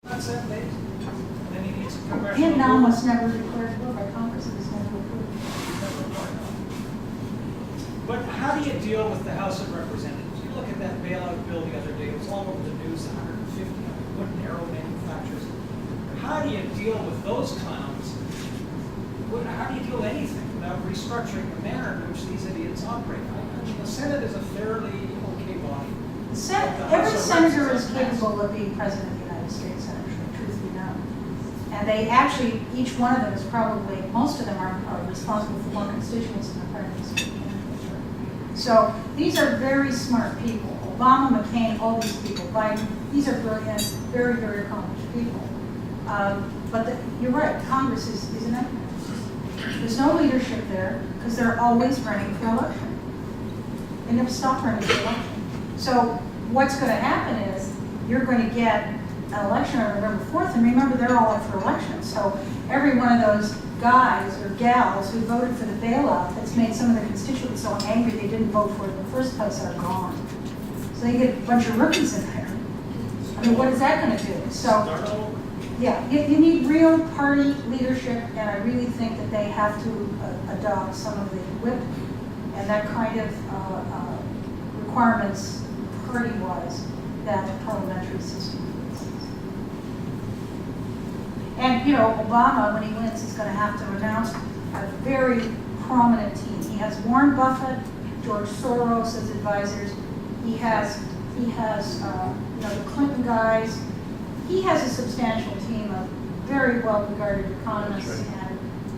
Not 7 days. And then he needs a congressional. Vietnam was never declared war by Congress. It was never approved. But how do you deal with the House of Representatives? You look at that bailout bill the other day, it was all over the news, 150 wooden arrow manufacturers. How do you deal with those clowns? How do you deal with anything without restructuring the manner in which these idiots operate? I mean, the Senate is a fairly okay body. Every senator is capable of being president of the United States, actually, truth be known. And they actually, each one of them is probably, most of them are responsible for more constituents than the prime minister. So these are very smart people. Obama, McCain, all these people, Biden, these are brilliant, very, very accomplished people. But you're right, Congress is a nightmare. There's no leadership there because they're always running for election. They never stop running for election. So what's going to happen is you're going to get an election on November 4th, and remember, they're all up for election. So every one of those guys or gals who voted for the bailout that's made some of the constituents so angry they didn't vote for it in the first place are gone. So you get a bunch of rookies in there. I mean, what is that going to do? So, yeah, you need real party leadership, and I really think that they have to adopt some of the whip and that kind of requirements party-wise that the parliamentary system needs. And, you know, Obama, when he wins, is going to have to announce a very prominent team. He has Warren Buffett, George Soros as advisors. He has you know, the Clinton guys. He has a substantial team of very well-regarded economists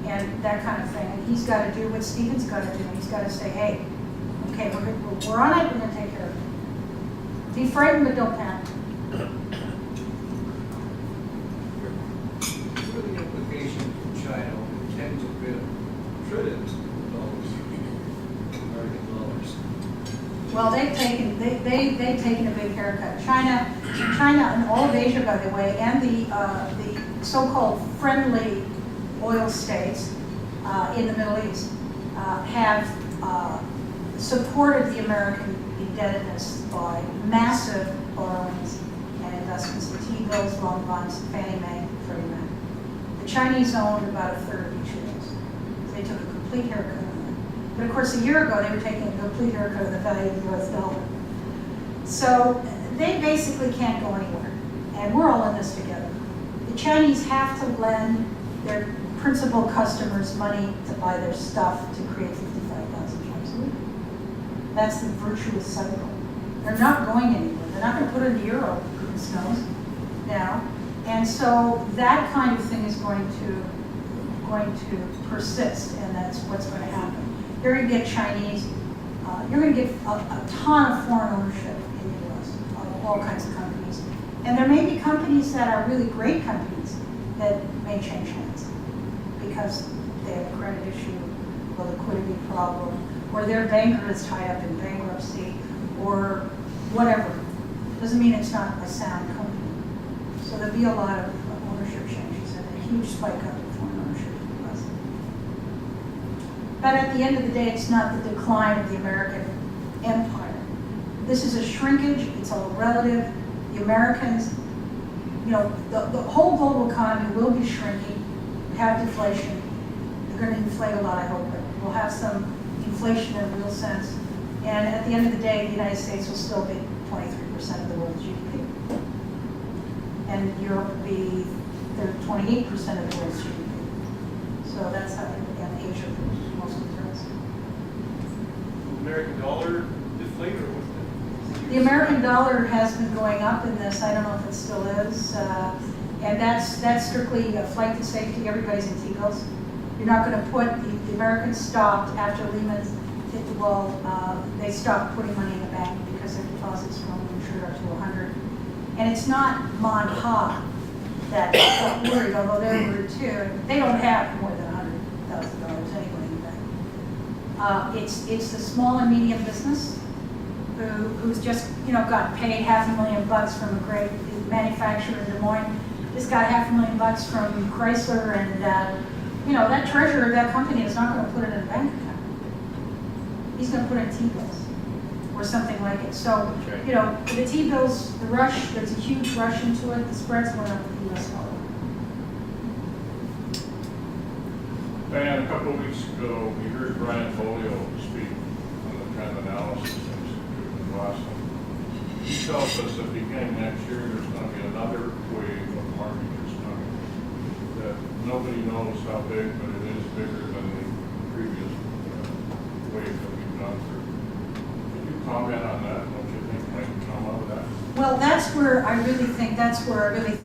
and that kind of thing. And he's got to do what Stephen's got to do. He's got to say, hey, okay, we're on it. We're going to take care of it. Be frightened, but don't panic. What are the implications for China with tens of trillions of dollars, American dollars? Well, they've taken a big haircut. China and all of Asia, by the way, and the so-called friendly oil states in the Middle East have supported the American indebtedness by massive borrowings and investments in T-bills, long bonds, Fannie Mae, Freddie Mac. The Chinese owned about a third of each of those. They took a complete haircut on that. But of course, a year ago, they were taking a complete haircut of the value of the US dollar. So they basically can't go anywhere. And we're all in this together. The Chinese have to lend their principal customers money to buy their stuff to create 55,000 jobs a week. That's the virtuous cycle. They're not going anywhere. They're not going to put in the euro, goodness knows, now. And so that kind of thing is going to persist, and that's what's going to happen. You're going to get Chinese, you're going to get a ton of foreign ownership in the U.S. of all kinds of companies. And there may be companies that are really great companies that may change hands because they have a credit issue, a liquidity problem, or their banker is tied up in bankruptcy, or whatever. Doesn't mean it's not a sound company. So there'll be a lot of ownership changes and a huge spike up in foreign ownership in the U.S. But at the end of the day, it's not the decline of the American empire. This is a shrinkage. It's all relative. The Americans, you know, the whole global economy will be shrinking. We have deflation. They're going to inflate a lot, I hope, but we'll have some inflation in a real sense. And at the end of the day, the United States will still be 23% of the world's GDP. And Europe will be 28% of the world's GDP. So that's how, and Asia most of the rest. American dollar deflate or what's that? The American dollar has been going up in this. I don't know if it still is. And that's strictly a flight to safety. Everybody's in T-bills. You're not going to put, the Americans stopped after Lehman hit the wall. They stopped putting money in the bank because their deposits were only insured up to 100. And it's not Mon Ha that got worried, although they're worried too. They don't have more than $100,000 anyway in the bank. It's the small and medium business who's just, you know, got paid $500,000 from a great manufacturer in Des Moines. Just got $500,000 from Chrysler, and you know, that treasurer of that company is not going to put it in a bank account. He's going to put it in T-bills or something like it. So, Okay. you know, the T-bills, the rush, there's a huge rush into it, the spreads went up with the US dollar. Diane, a couple of weeks ago, we heard Brian Folio speak on the Trend Analysis Institute in Boston. He tells us that beginning next year, there's going to be another wave of mortgages coming. That nobody knows how big, but it is bigger than the previous wave that we've gone through. Can you comment on that? What you think might come out of that? Well, that's where I really think